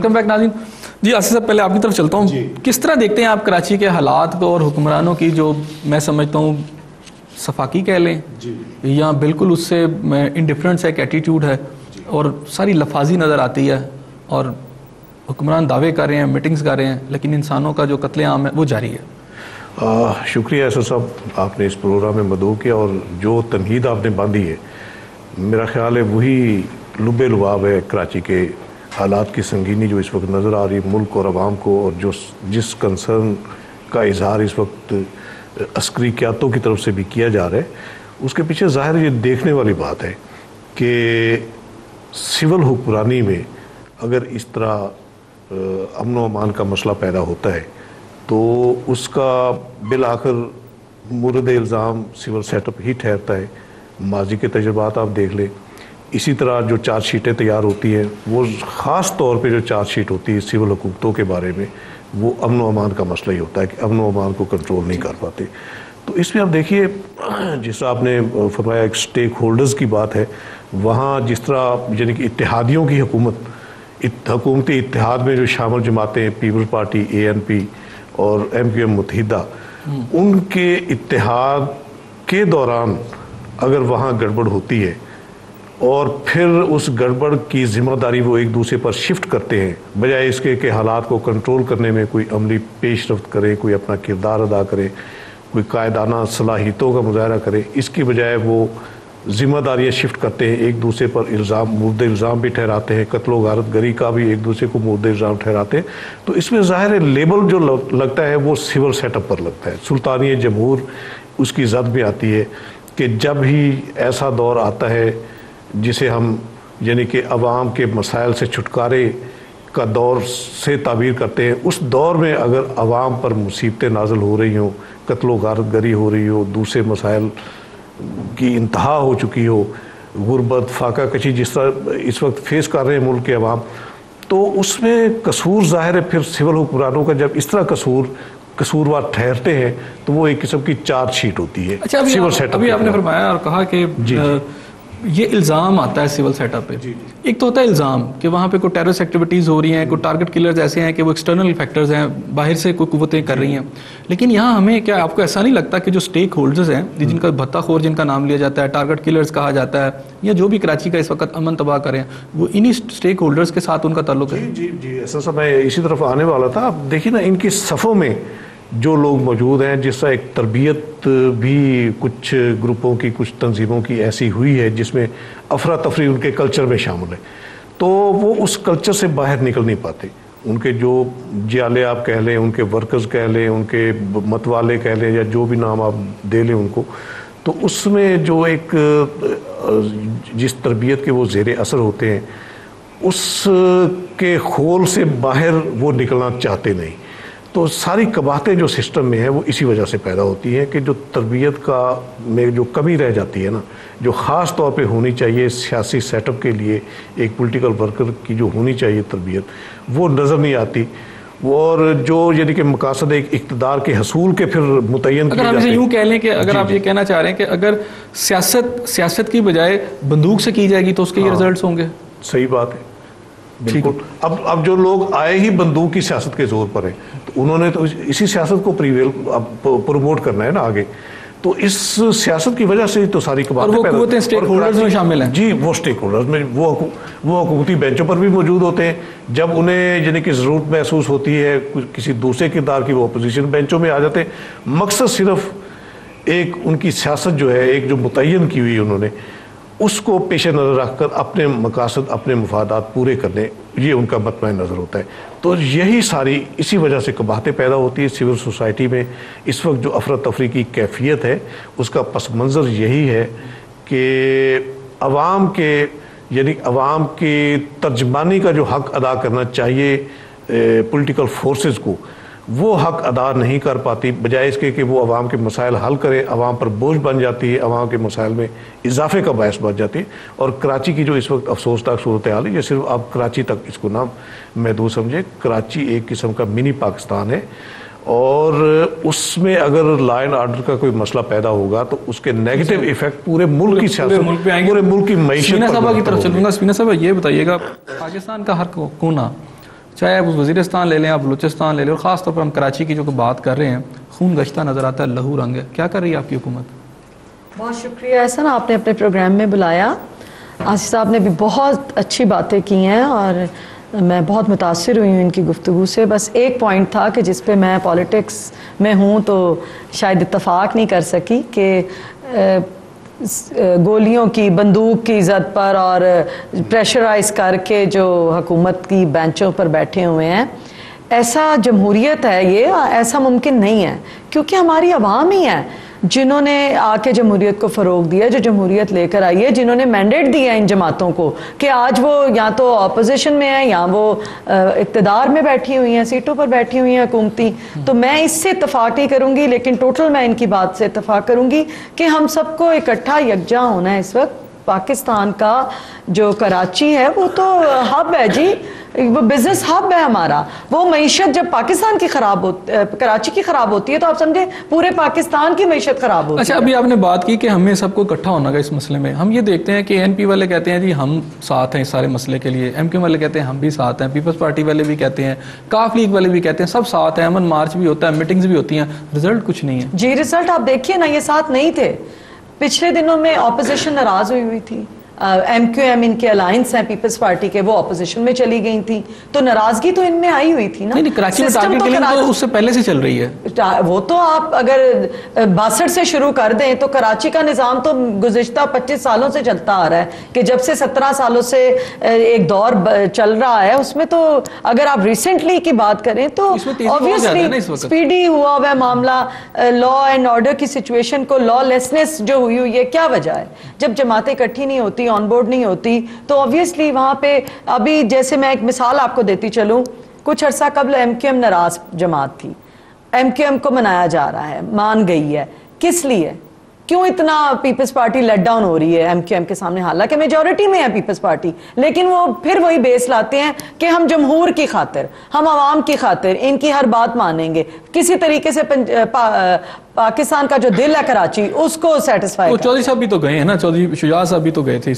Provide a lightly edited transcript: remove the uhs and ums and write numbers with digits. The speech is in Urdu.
ویلکم بیک ناظرین. جی آصف صاحب پہلے آپ کی طرف چلتا ہوں. کس طرح دیکھتے ہیں آپ کراچی کے حالات کو اور حکمرانوں کی جو میں سمجھتا ہوں صفاقی کہہ لیں یا بالکل اس سے انڈیفرنس ہے, ایک ایٹیٹیوڈ ہے اور ساری لفاظی نظر آتی ہے, اور حکمران دعوے کر رہے ہیں, میٹنگز کر رہے ہیں, لیکن انسانوں کا جو قتل عام ہے وہ جاری ہے. شکریہ اسد صاحب, آپ نے اس پروگرام میں مدعو کیا اور جو تمہید آپ نے باندھی ہے میرا خیال ہے وہی لب لباب ہے کراچی کے حالات کی سنگینی جو اس وقت نظر آ رہی ہے ملک اور عوام کو, اور جس کنسرن کا اظہار اس وقت عسکری قیادتوں کی طرف سے بھی کیا جا رہا ہے, اس کے پیچھے ظاہر یہ دیکھنے والی بات ہے کہ سول حکمرانی میں اگر اس طرح امن و امان کا مسئلہ پیدا ہوتا ہے تو اس کا بالآخر مورد الزام سول سیٹ اپ ہی ٹھہرتا ہے. ماضی کے تجربات آپ دیکھ لیں, اسی طرح جو چارج شیٹیں تیار ہوتی ہیں وہ خاص طور پہ جو چارج شیٹ ہوتی ہے سول حکومتوں کے بارے میں وہ امن و امان کا مسئلہ ہی ہوتا ہے کہ امن و امان کو کنٹرول نہیں کر پاتے. تو اس میں آپ دیکھیے جس آپ نے فرمایا ایک سٹیک ہولڈرز کی بات ہے, وہاں جس طرح یعنی کہ اتحادیوں کی حکومتی اتحاد میں جو شامل جماعتیں پیپلز پارٹی, ANP اور MQM متحدہ, ان کے اتحاد کے دوران اگر وہاں گڑبڑ ہوتی ہے اور پھر اس گڑبڑ کی ذمہ داری وہ ایک دوسرے پر شفٹ کرتے ہیں بجائے اس کے کہ حالات کو کنٹرول کرنے میں کوئی عملی پیش رفت کرے, کوئی اپنا کردار ادا کرے, کوئی قائدانہ صلاحیتوں کا مظاہرہ کرے, اس کی بجائے وہ ذمہ داریاں شفٹ کرتے ہیں, ایک دوسرے پر مورد الزام بھی ٹھہراتے ہیں, قتل و غارت گری کا بھی ایک دوسرے کو مورد الزام ٹھہراتے ہیں. تو اس میں ظاہر ہے لیبل جو لگتا ہے وہ سول سیٹ اپ پر لگتا ہے. سلطانی جمہور اس کی زد میں آتی ہے کہ جب ہی ایسا دور آتا ہے جسے ہم یعنی کہ عوام کے مسائل سے چھٹکارے کا دور سے تعبیر کرتے ہیں, اس دور میں اگر عوام پر مصیبتیں نازل ہو رہی ہوں, قتل و غارت گری ہو رہی ہو, دوسرے مسائل کی انتہا ہو چکی ہو, غربت فاقہ کشی جس طرح اس وقت فیس کر رہے ہیں ملک کے عوام, تو اس میں قصور ظاہر ہے پھر سول حکمرانوں کا جب اس طرح قصوروار ٹھہرتے ہیں تو وہ ایک قسم کی چارج شیٹ ہوتی ہے. اچھا ابھی آپ نے فرمایا اور کہا کہ یہ الزام آتا ہے سول سیٹ اپ پہ. ایک تو ہوتا ہے الزام کہ وہاں پہ کوئی ٹیررسٹ ایکٹیویٹیز ہو رہی ہیں, کوئی ٹارگٹ کلرز ایسے ہیں کہ وہ ایکسٹرنل فیکٹرز ہیں, باہر سے کوئی قوتیں کر رہی ہیں. لیکن یہاں ہمیں کیا آپ کو ایسا نہیں لگتا کہ جو سٹیک ہولڈرز ہیں جن کا بھتہ خور جن کا نام لیا جاتا ہے, ٹارگٹ کلرز کہا جاتا ہے, یا جو بھی کراچی کا اس وقت امن تباہ کریں وہ انہی سٹیک ہولڈرز کے ساتھ ان کا تعلق ہے؟ جی ایسا میں اسی طرف آنے والا تھا. آپ دیکھیے نا ان کی صفوں میں جو لوگ موجود ہیں, جس طرح ایک تربیت بھی کچھ گروپوں کی کچھ تنظیموں کی ایسی ہوئی ہے جس میں افراتفری ان کے کلچر میں شامل ہے, تو وہ اس کلچر سے باہر نکل نہیں پاتے. ان کے جو جیالے آپ کہہ لیں, ان کے ورکرز کہہ لیں, ان کے متوالے کہہ لیں, یا جو بھی نام آپ دے لیں ان کو, تو اس میں جو ایک جس تربیت کے وہ زیر اثر ہوتے ہیں اس کے خول سے باہر وہ نکلنا چاہتے نہیں. تو ساری قباحتیں جو سسٹم میں ہیں وہ اسی وجہ سے پیدا ہوتی ہیں کہ جو تربیت کا میں جو کمی رہ جاتی ہے نا, جو خاص طور پہ ہونی چاہیے سیاسی سیٹ اپ کے لیے, ایک پولیٹیکل ورکر کی جو ہونی چاہیے تربیت, وہ نظر نہیں آتی. اور جو یعنی کہ مقاصد ایک اقتدار کے حصول کے پھر متعین کیے جاتے ہیں. یوں کہہ لیں کہ اگر آپ یہ کہنا چاہ رہے ہیں کہ اگر سیاست کی بجائے بندوق سے کی جائے گی تو اس کے یہ رزلٹس ہوں گے. صحیح بات ہے, بالکل. اب جو لوگ آئے ہی بندوق کی سیاست کے زور پر ہیں تو انہوں نے تو اسی سیاست کو پروموٹ کرنا ہے نا آگے, تو اس سیاست کی وجہ سے تو ساری قوتیں سٹیک ہولڈرز میں شامل ہیں. جی وہ سٹیک ہولڈرز میں وہ حکومتی بینچوں پر بھی موجود ہوتے ہیں. جب انہیں یعنی کہ ضرورت محسوس ہوتی ہے کسی دوسرے کردار کی, وہ اپوزیشن بینچوں میں آ جاتے ہیں. مقصد صرف ایک ان کی سیاست جو ہے ایک جو متعین کی ہوئی انہوں نے, اس کو پیش نظر رکھ کر اپنے مقاصد اپنے مفادات پورے کرنے, یہ ان کا مطمئن نظر ہوتا ہے. تو یہی ساری اسی وجہ سے قباحتیں پیدا ہوتی ہے سول سوسائٹی میں. اس وقت جو افراتفری کی کیفیت ہے اس کا پس منظر یہی ہے کہ عوام کی ترجمانی کا جو حق ادا کرنا چاہیے پولیٹیکل فورسز کو, وہ حق ادا نہیں کر پاتی, بجائے اس کے کہ وہ عوام کے مسائل حل کرے, عوام پر بوجھ بن جاتی ہے, عوام کے مسائل میں اضافے کا باعث بن جاتی ہے. اور کراچی کی جو اس وقت افسوسناک صورتحال ہے, یہ صرف آپ کراچی تک اس کو نہ محدود سمجھے. کراچی ایک قسم کا منی پاکستان ہے, اور اس میں اگر لا اینڈ آرڈر کا کوئی مسئلہ پیدا ہوگا تو اس کے نیگیٹو ایفیکٹ پورے ملک کی سیاست, پورے ملک کی معیشت پر. سپینہ صاحبہ کی طرف چلوں گا. سپینہ صاحبہ یہ بتائیے گا, پاکستان کا ہر کونا چاہے آپ وزیرستان لے لیں، آپ بلوچستان لے لیں، اور خاص طور پر ہم کراچی کی جو بات کر رہے ہیں، خون گشتہ نظر آتا ہے، لہو رنگ ہے. کیا کر رہی ہے آپ کی حکومت؟ بہت شکریہ احسن، آپ نے اپنے پروگرام میں بلایا. آصف صاحب نے بھی بہت اچھی باتیں کی ہیں اور میں بہت متاثر ہوئی ہوں ان کی گفتگو سے. بس ایک پوائنٹ تھا کہ جس پہ میں پالیٹکس میں ہوں تو شاید اتفاق نہیں کر سکی کہ گولیوں کی، بندوق کی زد پر اور پریشرائز کر کے جو حکومت کی بینچوں پر بیٹھے ہوئے ہیں، ایسا جمہوریت ہے یہ، ایسا ممکن نہیں ہے. کیونکہ ہماری عوام ہی ہے جنہوں نے آ کے جمہوریت کو فروغ دیا، جو جمہوریت لے کر آئی ہے، جنہوں نے مینڈیٹ دیا ان جماعتوں کو کہ آج وہ یا تو اپوزیشن میں ہیں یا وہ اقتدار میں بیٹھی ہوئی ہیں، سیٹوں پر بیٹھی ہوئی ہیں حکومتی. تو میں اس سے اتفاق نہیں کروں گی، لیکن ٹوٹل میں ان کی بات سے اتفاق کروں گی کہ ہم سب کو اکٹھا یکجا ہونا ہے. اس وقت پاکستان کا جو کراچی ہے وہ تو ہب ہے جی، وہ بزنس ہب ہے ہمارا. وہ معیشت جب پاکستان کی کراچی کی خراب ہوتی ہے تو آپ سمجھے پورے پاکستان کی معیشت خراب ہوتی ہے. اچھا، ابھی آپ نے بات کی کہ ہمیں سب کو اکٹھا ہونا ہے اس مسئلے میں. ہم یہ دیکھتے ہیں کہ این پی والے کہتے ہیں جی ہم ساتھ ہیں اس سارے مسئلے کے لیے، ایم کیو والے کہتے ہیں ہم بھی ساتھ ہیں، پیپلز پارٹی والے بھی کہتے ہیں، کاف لیگ والے بھی کہتے ہیں، سب ساتھ ہیں، امن مارچ بھی ہوتا ہے، میٹنگز بھی ہوتی ہیں، رزلٹ کچھ نہیں ہے. جی رزلٹ آپ دیکھیے نا، یہ ساتھ نہیں تھے. پچھلے دنوں میں اپوزیشن ناراض ہوئی تھی، ایم کیو ایم ان کے الائنس ہیں پیپلز پارٹی کے، وہ اپوزیشن میں چلی گئی تھیں، تو ناراضگی تو ان میں آئی ہوئی تھی نا. نہیں، کراچی میں ٹارگٹ کلنگ تو اس سے پہلے سے چل رہی ہے. وہ تو آپ اگر 62 سے شروع کر دیں تو کراچی کا نظام تو گزشتہ 25 سالوں سے چلتا آ رہا ہے، کہ جب سے 17 سالوں سے ایک دور چل رہا ہے. اس میں تو اگر آپ ریسنٹلی کی بات کریں تو obviously سپیڈی ہوا ہوا ہے معاملہ. لا اینڈ آرڈر کی سچویشن کو، لا لیسنس جو ہوئی ہوئی ہے، کیا وجہ ہے؟ جب جماعتیں اکٹھی نہیں ہوتی، آن بورڈ نہیں ہوتی، تو obviously وہاں پہ ابھی جیسے میں ایک مثال آپ کو دیتی چلوں، کچھ عرصہ قبل ایم کیو ایم ناراض جماعت تھی، ایم کیو ایم کو منایا جا رہا ہے، مان گئی ہے. کس لیے؟ کیوں اتنا پیپلز پارٹی لیٹ ڈاؤن ہو رہی ہے ایم کیو ایم کے سامنے؟ حالانکہ میجورٹی میں ہے پیپلز پارٹی، لیکن وہ پھر وہی بیس لاتے ہیں کہ ہم جمہور کی خاطر، ہم عوام کی خاطر ان کی ہر بات مانیں گے. کسی طریقے سے پاکستان کا جو دل ہے کراچی، اس کو سیٹسفائی. چودھری صاحب بھی تو گئے ہیں نا، چودھری شجاع صاحب بھی تو گئے تھے.